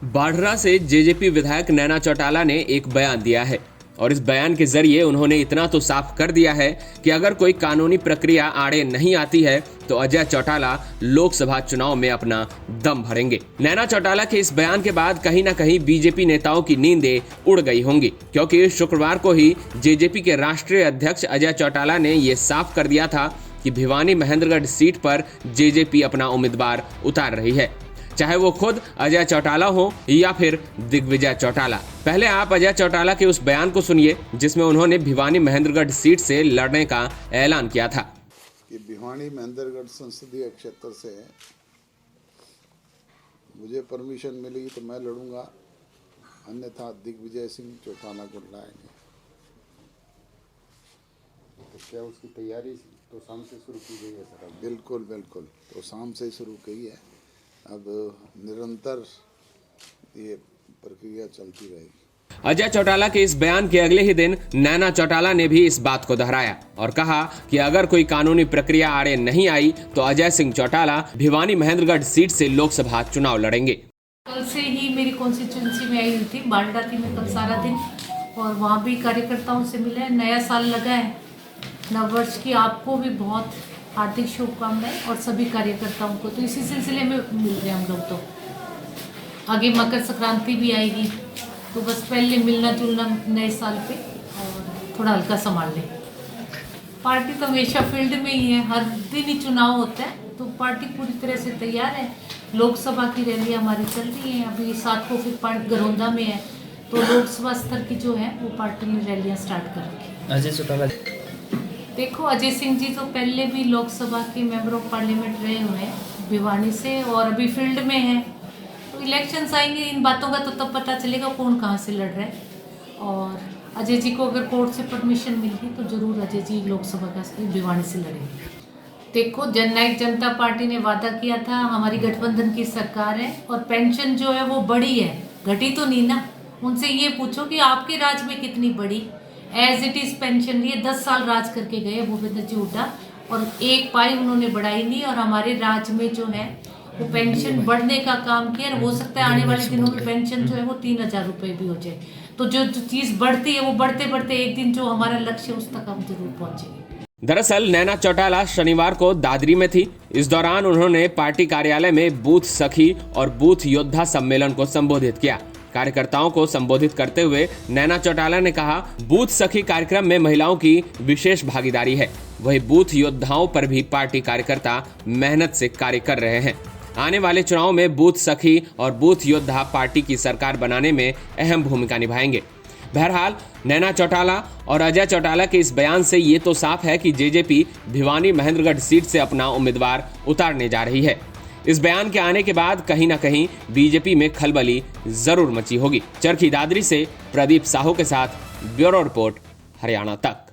बाढ़रा से जेजेपी विधायक नैना चौटाला ने एक बयान दिया है और इस बयान के जरिए उन्होंने इतना तो साफ कर दिया है कि अगर कोई कानूनी प्रक्रिया आड़े नहीं आती है तो अजय चौटाला लोकसभा चुनाव में अपना दम भरेंगे। नैना चौटाला के इस बयान के बाद कहीं ना कहीं बीजेपी नेताओं की नींदें उड़ गई होंगी, क्योंकि शुक्रवार को ही जेजेपी के राष्ट्रीय अध्यक्ष अजय चौटाला ने यह साफ कर दिया था कि भिवानी महेंद्रगढ़ सीट पर जेजेपी अपना उम्मीदवार उतार रही है, चाहे वो खुद अजय चौटाला हो या फिर दिग्विजय चौटाला। पहले आप अजय चौटाला के उस बयान को सुनिए जिसमें उन्होंने भिवानी महेंद्रगढ़ सीट से लड़ने का ऐलान किया था कि भिवानी महेंद्रगढ़ संसदीय क्षेत्र से मुझे परमिशन मिली तो मैं लड़ूंगा, अन्यथा दिग्विजय सिंह चौटाला को लाएंगे। तो क्या उसकी तैयारी तो शाम से शुरू की गई है सर? बिल्कुल बिल्कुल, तो शाम से शुरू की है। अब निरंतर ये प्रक्रिया चलती रहेगी। अजय चौटाला के इस बयान के अगले ही दिन नैना चौटाला ने भी इस बात को दोहराया और कहा कि अगर कोई कानूनी प्रक्रिया आड़े नहीं आई तो अजय सिंह चौटाला भिवानी महेंद्रगढ़ सीट से लोकसभा चुनाव लड़ेंगे। कल से ही मेरी कॉन्स्टिट्यूंसी में आई हुई थी, बाढ़रा थी मैं कल सारा दिन और वहाँ भी कार्यकर्ताओं से मिले। नया साल लगा है, नववर्ष की आपको भी बहुत हार्दिक शुभकामनाएं और सभी कार्यकर्ताओं को। तो इसी सिलसिले में मिल रहे हैं हम लोग। तो आगे मकर संक्रांति भी आएगी, तो बस पहले मिलना जुलना नए साल पे और थोड़ा हल्का संभाल लें। पार्टी तो हमेशा फील्ड में ही है, हर दिन ही चुनाव होता है, तो पार्टी पूरी तरह से तैयार है। लोकसभा की रैली हमारी चल रही है, अभी 7 को फिर पार्टी गरौंदा में है, तो लोकसभा स्तर की जो है वो पार्टी ने रैलियाँ स्टार्ट कर रखी है। अजय चौटाला देखो, अजय सिंह जी तो पहले भी लोकसभा के मेंबर ऑफ पार्लियामेंट रहे हुए हैं भिवानी से और अभी फील्ड में हैं, तो इलेक्शंस आएंगे, इन बातों का तो तब पता चलेगा कौन कहाँ से लड़ रहा है। और अजय जी को अगर कोर्ट से परमिशन मिल गई तो जरूर अजय जी लोकसभा का भिवानी से लड़ेंगे। देखो, जननायक जनता पार्टी ने वादा किया था, हमारी गठबंधन की सरकार है और पेंशन जो है वो बढ़ी है, घटी तो नहीं ना। उनसे ये पूछो कि आपके राज में कितनी बढ़ी। एज इट इज पेंशन, ये 10 साल राज करके गए भूपेंद्र जी हुड्डा और एक पाई उन्होंने बढ़ाई नहीं, और हमारे राज में जो है वो पेंशन बढ़ने का काम किया। और हो सकता है आने वाले दिनों में पेंशन जो है वो 3000 रुपये भी हो जाए। तो जो चीज़ बढ़ती है वो बढ़ते बढ़ते एक दिन जो हमारा लक्ष्य है उस तक हम जरूर पहुंचेंगे। दरअसल नैना चौटाला शनिवार को दादरी में थी। इस दौरान उन्होंने पार्टी कार्यालय में बूथ सखी और बूथ योद्धा सम्मेलन को संबोधित किया। कार्यकर्ताओं को संबोधित करते हुए नैना चौटाला ने कहा, बूथ सखी कार्यक्रम में महिलाओं की विशेष भागीदारी है, वही बूथ योद्धाओं पर भी पार्टी कार्यकर्ता मेहनत से कार्य कर रहे हैं। आने वाले चुनाव में बूथ सखी और बूथ योद्धा पार्टी की सरकार बनाने में अहम भूमिका निभाएंगे। बहरहाल नैना चौटाला और अजय चौटाला के इस बयान से ये तो साफ है कि जेजेपी भिवानी महेंद्रगढ़ सीट से अपना उम्मीदवार उतारने जा रही है। इस बयान के आने के बाद कहीं ना कहीं बीजेपी में खलबली जरूर मची होगी। चरखी दादरी से प्रदीप साहू के साथ ब्यूरो रिपोर्ट, हरियाणा तक।